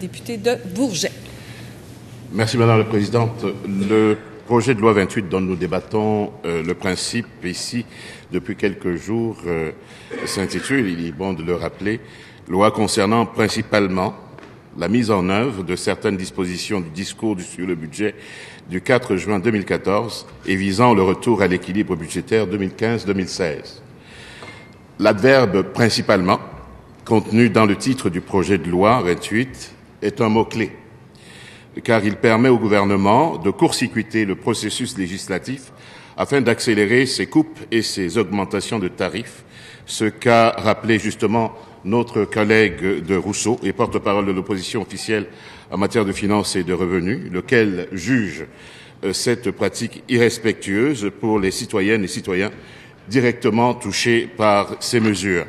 Député de Bourget. Merci Madame la Présidente. Le projet de loi 28 dont nous débattons le principe ici depuis quelques jours s'intitule, il est bon de le rappeler, loi concernant principalement la mise en œuvre de certaines dispositions du discours sur le budget du 4 juin 2014 et visant le retour à l'équilibre budgétaire 2015-2016. L'adverbe « principalement » contenu dans le titre du projet de loi 28 est un mot-clé, car il permet au gouvernement de court-circuiter le processus législatif afin d'accélérer ses coupes et ses augmentations de tarifs, ce qu'a rappelé justement notre collègue de Rousseau et porte-parole de l'opposition officielle en matière de finances et de revenus, lequel juge cette pratique irrespectueuse pour les citoyennes et citoyens directement touchés par ces mesures.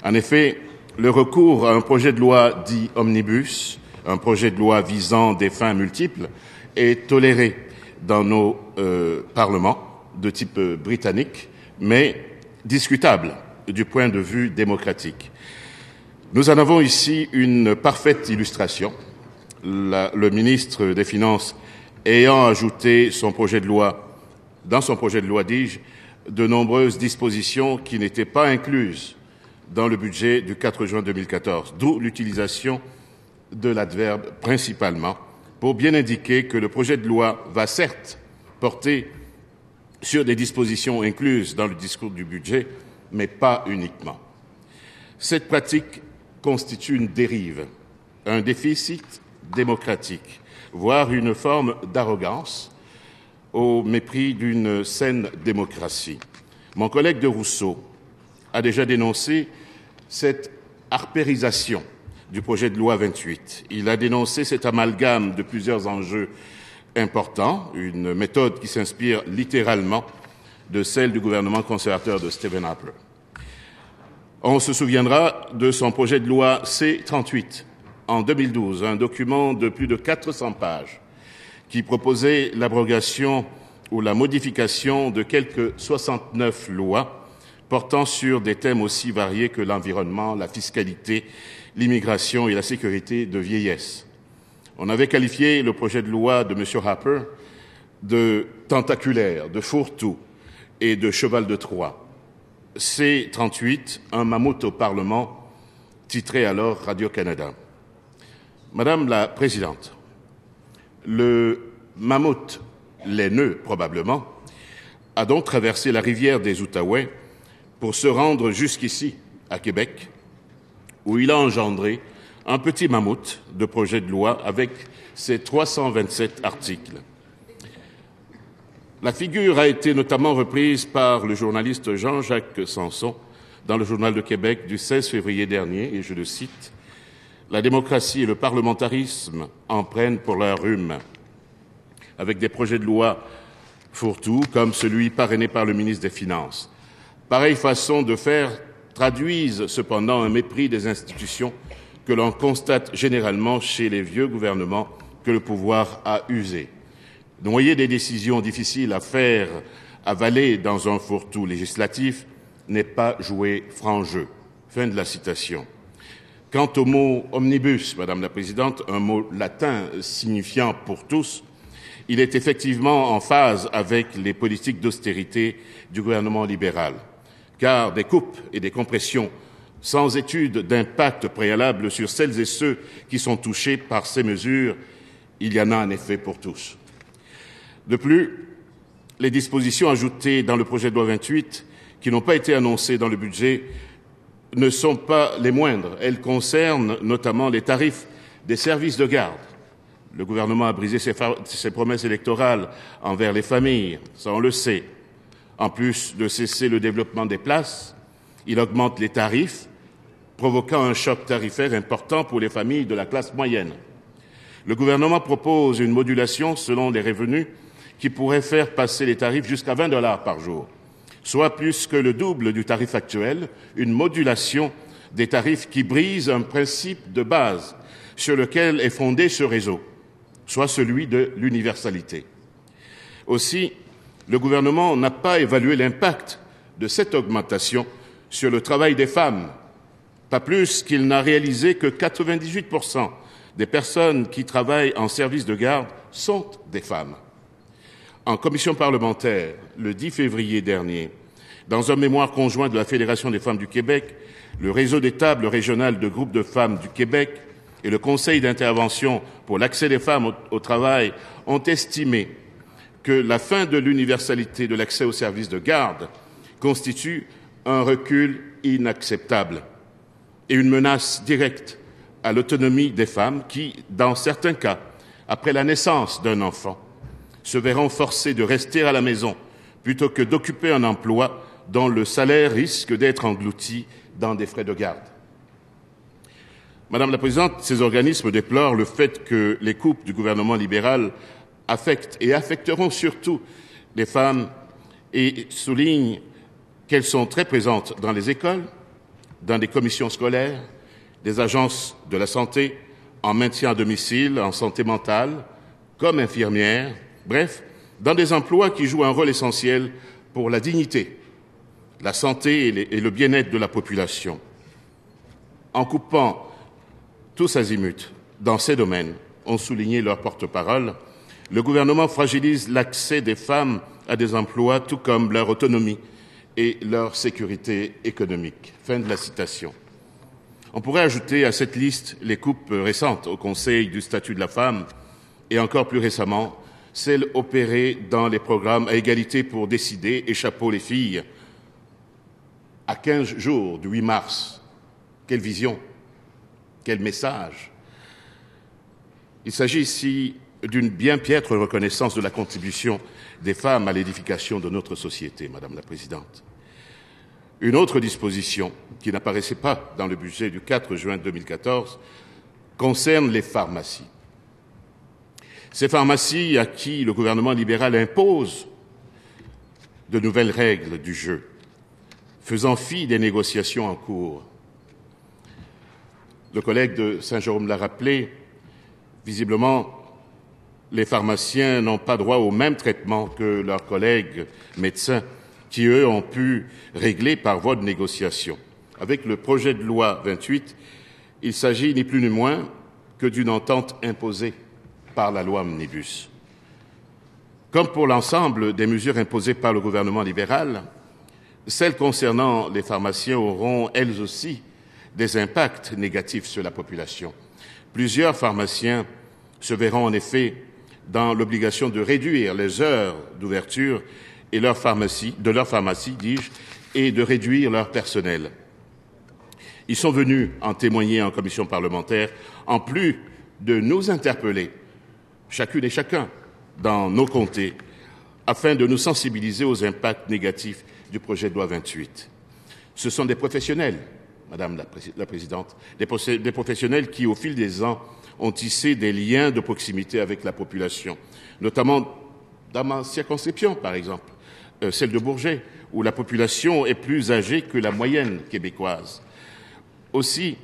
En effet, le recours à un projet de loi dit omnibus, un projet de loi visant des fins multiples, est toléré dans nos parlements de type britannique, mais discutable du point de vue démocratique. Nous en avons ici une parfaite illustration. Le ministre des Finances ayant ajouté dans son projet de loi, de nombreuses dispositions qui n'étaient pas incluses dans le budget du 4 juin 2014, d'où l'utilisation de l'adverbe « principalement » pour bien indiquer que le projet de loi va certes porter sur des dispositions incluses dans le discours du budget, mais pas uniquement. Cette pratique constitue une dérive, un déficit démocratique, voire une forme d'arrogance au mépris d'une saine démocratie. Mon collègue de Rousseau a déjà dénoncé cette arpérisation du projet de loi 28. Il a dénoncé cet amalgame de plusieurs enjeux importants, une méthode qui s'inspire littéralement de celle du gouvernement conservateur de Stephen Harper. On se souviendra de son projet de loi C-38 en 2012, un document de plus de 400 pages qui proposait l'abrogation ou la modification de quelques 69 lois portant sur des thèmes aussi variés que l'environnement, la fiscalité, l'immigration et la sécurité de vieillesse. On avait qualifié le projet de loi de M. Harper de tentaculaire, de fourre-tout et de cheval de Troie. C-38, un mammouth au Parlement, titrait alors Radio-Canada. Madame la Présidente, le mammouth laineux, probablement, a donc traversé la rivière des Outaouais pour se rendre jusqu'ici, à Québec, où il a engendré un petit mammouth de projet de loi avec ses 327 articles. La figure a été notamment reprise par le journaliste Jean-Jacques Sanson dans le Journal de Québec du 16 février dernier, et je le cite, « La démocratie et le parlementarisme en prennent pour leur rhume », avec des projets de loi fourre-tout comme celui parrainé par le ministre des Finances. Pareille façon de faire traduisent cependant un mépris des institutions que l'on constate généralement chez les vieux gouvernements que le pouvoir a usés. Noyer des décisions difficiles à faire avaler dans un fourre-tout législatif n'est pas jouer franc jeu. Fin de la citation. Quant au mot omnibus, Madame la Présidente, un mot latin signifiant pour tous, il est effectivement en phase avec les politiques d'austérité du gouvernement libéral, car des coupes et des compressions sans étude d'impact préalable sur celles et ceux qui sont touchés par ces mesures, il y en a en effet pour tous. De plus, les dispositions ajoutées dans le projet de loi 28, qui n'ont pas été annoncées dans le budget, ne sont pas les moindres. Elles concernent notamment les tarifs des services de garde. Le gouvernement a brisé ses promesses électorales envers les familles, ça on le sait. En plus de cesser le développement des places, il augmente les tarifs, provoquant un choc tarifaire important pour les familles de la classe moyenne. Le gouvernement propose une modulation selon les revenus qui pourrait faire passer les tarifs jusqu'à 20 $ par jour, soit plus que le double du tarif actuel, une modulation des tarifs qui brise un principe de base sur lequel est fondé ce réseau, soit celui de l'universalité. Aussi, le gouvernement n'a pas évalué l'impact de cette augmentation sur le travail des femmes, pas plus qu'il n'a réalisé que 98% des personnes qui travaillent en service de garde sont des femmes. En commission parlementaire, le 10 février dernier, dans un mémoire conjoint de la Fédération des femmes du Québec, le réseau des tables régionales de groupes de femmes du Québec et le Conseil d'intervention pour l'accès des femmes au travail ont estimé que la fin de l'universalité de l'accès aux services de garde constitue un recul inacceptable et une menace directe à l'autonomie des femmes qui, dans certains cas, après la naissance d'un enfant, se verront forcées de rester à la maison plutôt que d'occuper un emploi dont le salaire risque d'être englouti dans des frais de garde. Madame la Présidente, ces organismes déplorent le fait que les coupes du gouvernement libéral affectent et affecteront surtout les femmes et soulignent qu'elles sont très présentes dans les écoles, dans des commissions scolaires, des agences de la santé, en maintien à domicile, en santé mentale, comme infirmières, bref, dans des emplois qui jouent un rôle essentiel pour la dignité, la santé et le bien-être de la population. En coupant tous azimuts dans ces domaines, ont souligné leurs porte-parole, le gouvernement fragilise l'accès des femmes à des emplois, tout comme leur autonomie et leur sécurité économique. Fin de la citation. On pourrait ajouter à cette liste les coupes récentes au Conseil du statut de la femme et encore plus récemment, celles opérées dans les programmes à égalité pour décider et chapeau les filles. À 15 jours du 8 mars, quelle vision, quel message. Il s'agit ici d'une bien piètre reconnaissance de la contribution des femmes à l'édification de notre société, Madame la Présidente. Une autre disposition qui n'apparaissait pas dans le budget du 4 juin 2014 concerne les pharmacies. Ces pharmacies à qui le gouvernement libéral impose de nouvelles règles du jeu, faisant fi des négociations en cours. Le collègue de Saint-Jérôme l'a rappelé, visiblement, les pharmaciens n'ont pas droit au même traitement que leurs collègues médecins qui, eux, ont pu régler par voie de négociation. Avec le projet de loi 28, il s'agit ni plus ni moins que d'une entente imposée par la loi Omnibus. Comme pour l'ensemble des mesures imposées par le gouvernement libéral, celles concernant les pharmaciens auront, elles aussi, des impacts négatifs sur la population. Plusieurs pharmaciens se verront en effet dans l'obligation de réduire les heures d'ouverture de leur pharmacie, et de réduire leur personnel. Ils sont venus en témoigner en commission parlementaire, en plus de nous interpeller, chacune et chacun, dans nos comtés, afin de nous sensibiliser aux impacts négatifs du projet de loi 28. Ce sont des professionnels, Madame la Présidente, des professionnels qui, au fil des ans, ont tissé des liens de proximité avec la population, notamment dans ma circonscription, par exemple, celle de Bourget, où la population est plus âgée que la moyenne québécoise. Aussi,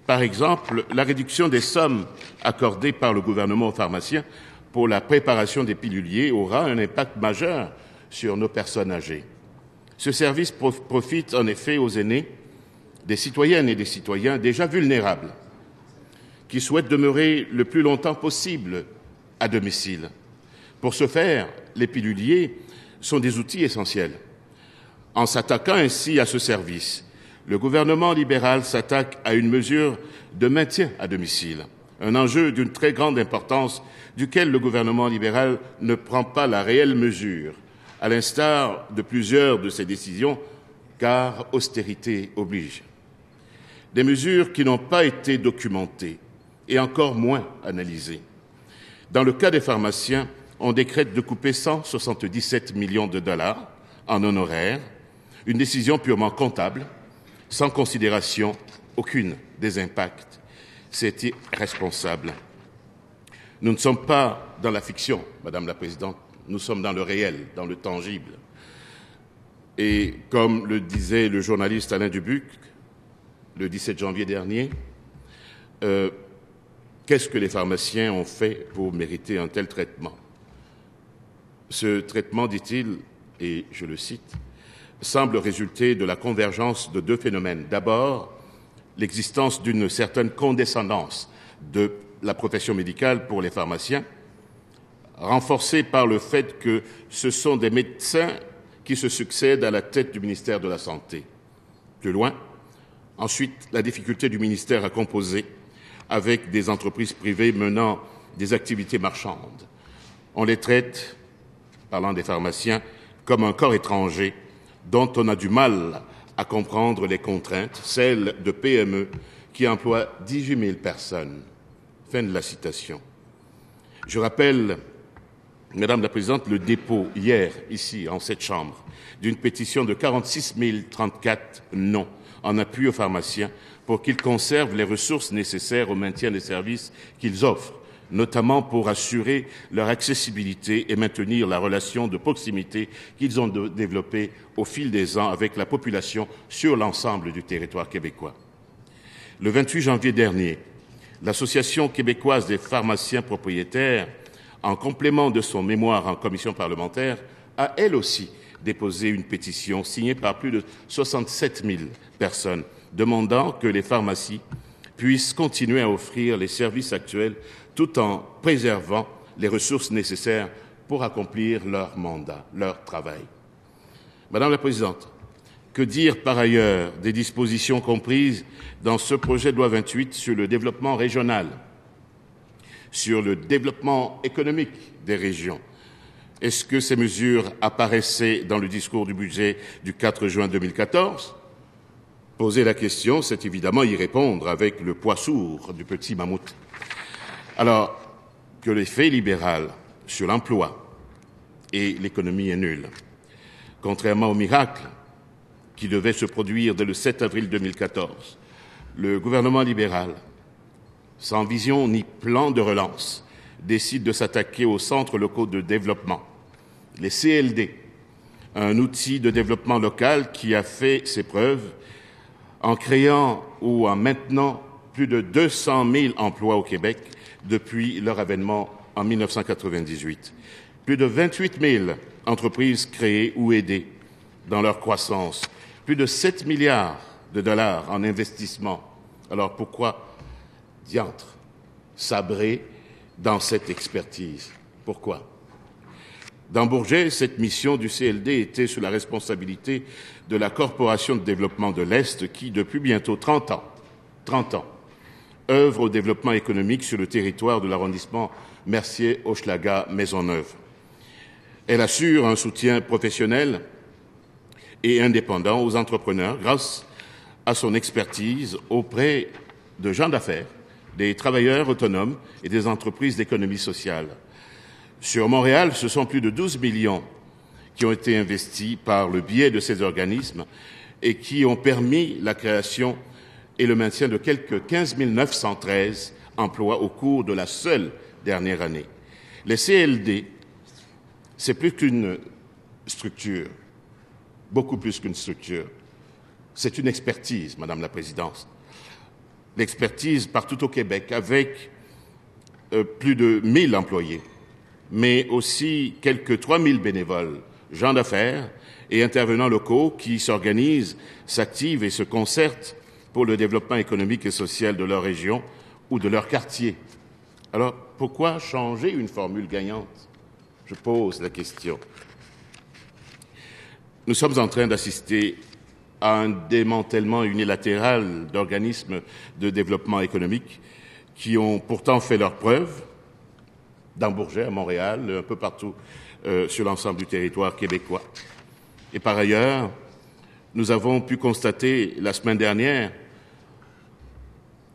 par exemple, la réduction des sommes accordées par le gouvernement aux pharmaciens pour la préparation des piluliers aura un impact majeur sur nos personnes âgées. Ce service profite en effet aux aînés, des citoyennes et des citoyens déjà vulnérables, qui souhaitent demeurer le plus longtemps possible à domicile. Pour ce faire, les piluliers sont des outils essentiels. En s'attaquant ainsi à ce service, le gouvernement libéral s'attaque à une mesure de maintien à domicile, un enjeu d'une très grande importance duquel le gouvernement libéral ne prend pas la réelle mesure, à l'instar de plusieurs de ses décisions, car austérité oblige. Des mesures qui n'ont pas été documentées et encore moins analysées. Dans le cas des pharmaciens, on décrète de couper 177 millions de dollars en honoraires, une décision purement comptable, sans considération aucune des impacts. C'est irresponsable. Nous ne sommes pas dans la fiction, Madame la Présidente, nous sommes dans le réel, dans le tangible. Et comme le disait le journaliste Alain Dubuc, le 17 janvier dernier, qu'est-ce que les pharmaciens ont fait pour mériter un tel traitement ? Ce traitement, dit-il, et je le cite, semble résulter de la convergence de deux phénomènes. D'abord, l'existence d'une certaine condescendance de la profession médicale pour les pharmaciens, renforcée par le fait que ce sont des médecins qui se succèdent à la tête du ministère de la Santé. Plus loin, ensuite, la difficulté du ministère à composer avec des entreprises privées menant des activités marchandes. On les traite, parlant des pharmaciens, comme un corps étranger dont on a du mal à comprendre les contraintes, celles de PME qui emploient 18 000 personnes. Fin de la citation. Je rappelle, Madame la Présidente, le dépôt hier, ici, en cette Chambre, d'une pétition de 46 034 noms en appui aux pharmaciens pour qu'ils conservent les ressources nécessaires au maintien des services qu'ils offrent, notamment pour assurer leur accessibilité et maintenir la relation de proximité qu'ils ont développée au fil des ans avec la population sur l'ensemble du territoire québécois. Le 28 janvier dernier, l'Association québécoise des pharmaciens propriétaires, en complément de son mémoire en commission parlementaire, a elle aussi déposé une pétition signée par plus de 67 000 personnes demandant que les pharmacies puissent continuer à offrir les services actuels tout en préservant les ressources nécessaires pour accomplir leur mandat, leur travail. Madame la Présidente, que dire par ailleurs des dispositions comprises dans ce projet de loi 28 sur le développement régional, sur le développement économique des régions? Est-ce que ces mesures apparaissaient dans le discours du budget du 4 juin 2014 ? Poser la question, c'est évidemment y répondre avec le poids sourd du petit mammouth. Alors que l'effet libéral sur l'emploi et l'économie est nul. Contrairement au miracle qui devait se produire dès le 7 avril 2014, le gouvernement libéral, sans vision ni plan de relance, décide de s'attaquer aux centres locaux de développement, les CLD, un outil de développement local qui a fait ses preuves en créant ou en maintenant plus de 200 000 emplois au Québec depuis leur avènement en 1998. Plus de 28 000 entreprises créées ou aidées dans leur croissance. Plus de 7 milliards de dollars en investissement. Alors pourquoi diantre sabrer dans cette expertise? Pourquoi? Dans Bourget, cette mission du CLD était sous la responsabilité de la Corporation de développement de l'Est qui, depuis bientôt 30 ans, œuvre au développement économique sur le territoire de l'arrondissement Mercier-Hochelaga-Maisonneuve. Elle assure un soutien professionnel et indépendant aux entrepreneurs grâce à son expertise auprès de gens d'affaires, des travailleurs autonomes et des entreprises d'économie sociale. Sur Montréal, ce sont plus de 12 millions qui ont été investis par le biais de ces organismes et qui ont permis la création et le maintien de quelques 15 913 emplois au cours de la seule dernière année. Les CLD, c'est plus qu'une structure, beaucoup plus qu'une structure. C'est une expertise, Madame la Présidente. L'expertise partout au Québec, avec plus de 1000 employés, mais aussi quelques 3000 bénévoles, gens d'affaires et intervenants locaux qui s'organisent, s'activent et se concertent pour le développement économique et social de leur région ou de leur quartier. Alors, pourquoi changer une formule gagnante? Je pose la question. Nous sommes en train d'assister à un démantèlement unilatéral d'organismes de développement économique qui ont pourtant fait leurs preuves dans Bourget, à Montréal, un peu partout sur l'ensemble du territoire québécois. Et par ailleurs, nous avons pu constater la semaine dernière,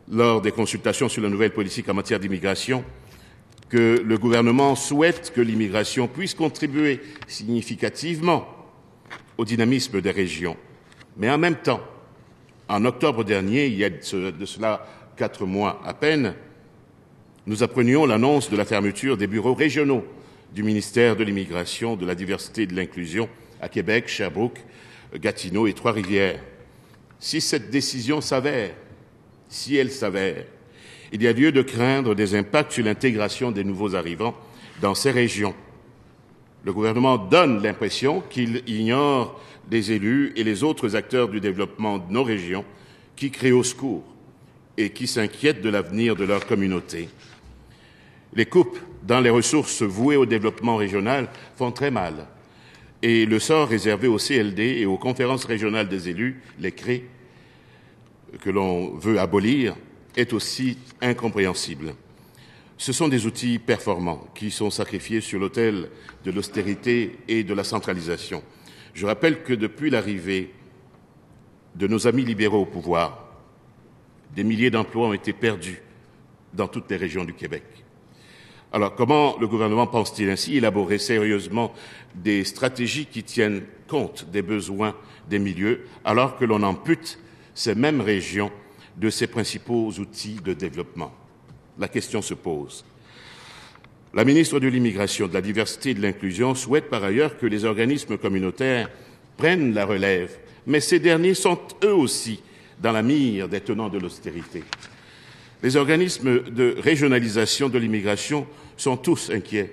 lors des consultations sur la nouvelle politique en matière d'immigration, que le gouvernement souhaite que l'immigration puisse contribuer significativement au dynamisme des régions. Mais en même temps, en octobre dernier, il y a de cela 4 mois à peine, nous apprenions l'annonce de la fermeture des bureaux régionaux du ministère de l'Immigration, de la Diversité et de l'Inclusion à Québec, Sherbrooke, Gatineau et Trois-Rivières. Si cette décision s'avère, si elle s'avère, il y a lieu de craindre des impacts sur l'intégration des nouveaux arrivants dans ces régions. Le gouvernement donne l'impression qu'il ignore les élus et les autres acteurs du développement de nos régions qui crient au secours et qui s'inquiètent de l'avenir de leur communauté. Les coupes dans les ressources vouées au développement régional font très mal. Et le sort réservé au CLD et aux conférences régionales des élus, les CRE, que l'on veut abolir, est aussi incompréhensible. Ce sont des outils performants qui sont sacrifiés sur l'autel de l'austérité et de la centralisation. Je rappelle que depuis l'arrivée de nos amis libéraux au pouvoir, des milliers d'emplois ont été perdus dans toutes les régions du Québec. Alors, comment le gouvernement pense-t-il ainsi élaborer sérieusement des stratégies qui tiennent compte des besoins des milieux, alors que l'on ampute ces mêmes régions de ses principaux outils de développement? La question se pose. La ministre de l'Immigration, de la Diversité et de l'Inclusion souhaite par ailleurs que les organismes communautaires prennent la relève, mais ces derniers sont eux aussi dans la mire des tenants de l'austérité. Les organismes de régionalisation de l'immigration sont tous inquiets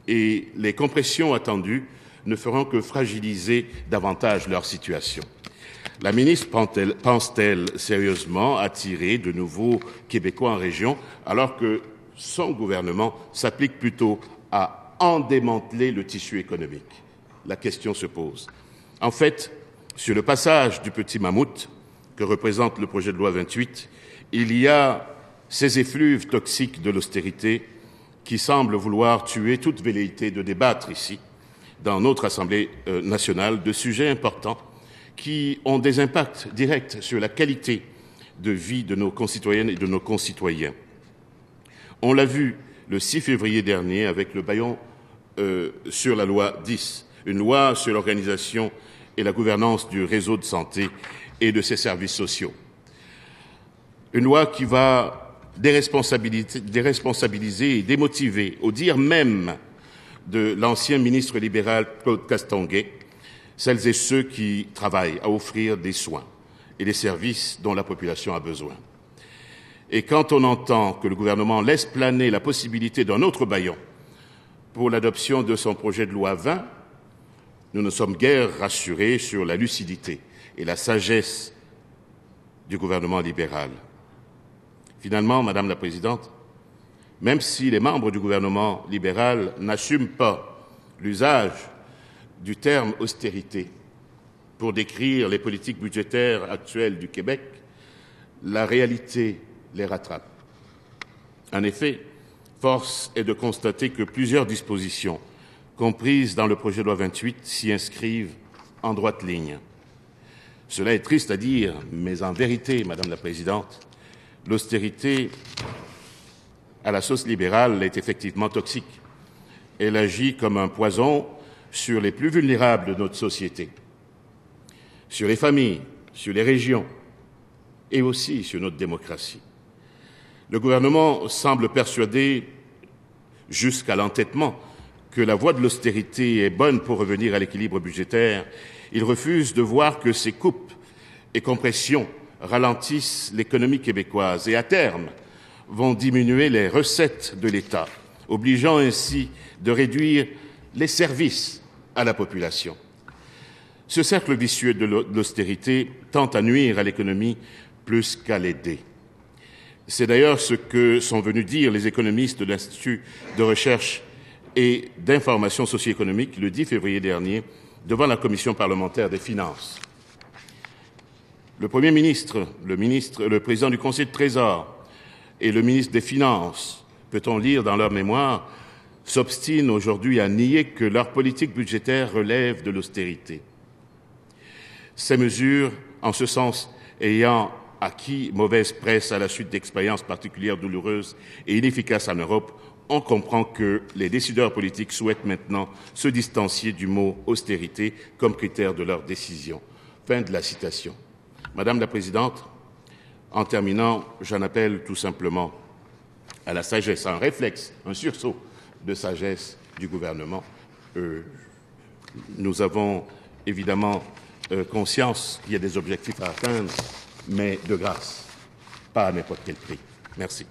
et les compressions attendues ne feront que fragiliser davantage leur situation. La ministre pense-t-elle sérieusement attirer de nouveaux Québécois en région alors que son gouvernement s'applique plutôt à en démanteler le tissu économique? La question se pose. En fait, sur le passage du petit mammouth que représente le projet de loi 28, il y a ces effluves toxiques de l'austérité qui semblent vouloir tuer toute velléité de débattre ici, dans notre Assemblée nationale, de sujets importants qui ont des impacts directs sur la qualité de vie de nos concitoyennes et de nos concitoyens. On l'a vu le 6 février dernier avec le bâillon sur la loi 10, une loi sur l'organisation et la gouvernance du réseau de santé et de ses services sociaux. Une loi qui va déresponsabiliser et démotiver, au dire même de l'ancien ministre libéral Claude Castonguay, celles et ceux qui travaillent à offrir des soins et des services dont la population a besoin. Et quand on entend que le gouvernement laisse planer la possibilité d'un autre bâillon pour l'adoption de son projet de loi 20, nous ne sommes guère rassurés sur la lucidité et la sagesse du gouvernement libéral. Finalement, Madame la Présidente, même si les membres du gouvernement libéral n'assument pas l'usage du terme austérité pour décrire les politiques budgétaires actuelles du Québec, la réalité les rattrape. En effet, force est de constater que plusieurs dispositions comprises dans le projet de loi 28 s'y inscrivent en droite ligne. Cela est triste à dire, mais en vérité, Madame la Présidente, l'austérité à la sauce libérale est effectivement toxique. Elle agit comme un poison sur les plus vulnérables de notre société, sur les familles, sur les régions et aussi sur notre démocratie. Le gouvernement semble persuadé, jusqu'à l'entêtement, que la voie de l'austérité est bonne pour revenir à l'équilibre budgétaire. Il refuse de voir que ces coupes et compressions ralentissent l'économie québécoise et, à terme, vont diminuer les recettes de l'État, obligeant ainsi de réduire les services à la population. Ce cercle vicieux de l'austérité tend à nuire à l'économie plus qu'à l'aider. C'est d'ailleurs ce que sont venus dire les économistes de l'Institut de recherche et d'information socio-économique le 10 février dernier devant la Commission parlementaire des finances. Le Premier ministre, le président du Conseil de Trésor et le ministre des Finances, peut-on lire dans leur mémoire, s'obstinent aujourd'hui à nier que leur politique budgétaire relève de l'austérité. Ces mesures, en ce sens, ayant acquis mauvaise presse à la suite d'expériences particulières douloureuses et inefficaces en Europe, on comprend que les décideurs politiques souhaitent maintenant se distancier du mot austérité comme critère de leur décision. Fin de la citation. Madame la Présidente, en terminant, j'en appelle tout simplement à la sagesse, un réflexe, un sursaut de sagesse du gouvernement. Nous avons évidemment conscience qu'il y a des objectifs à atteindre, mais de grâce, pas à n'importe quel prix. Merci.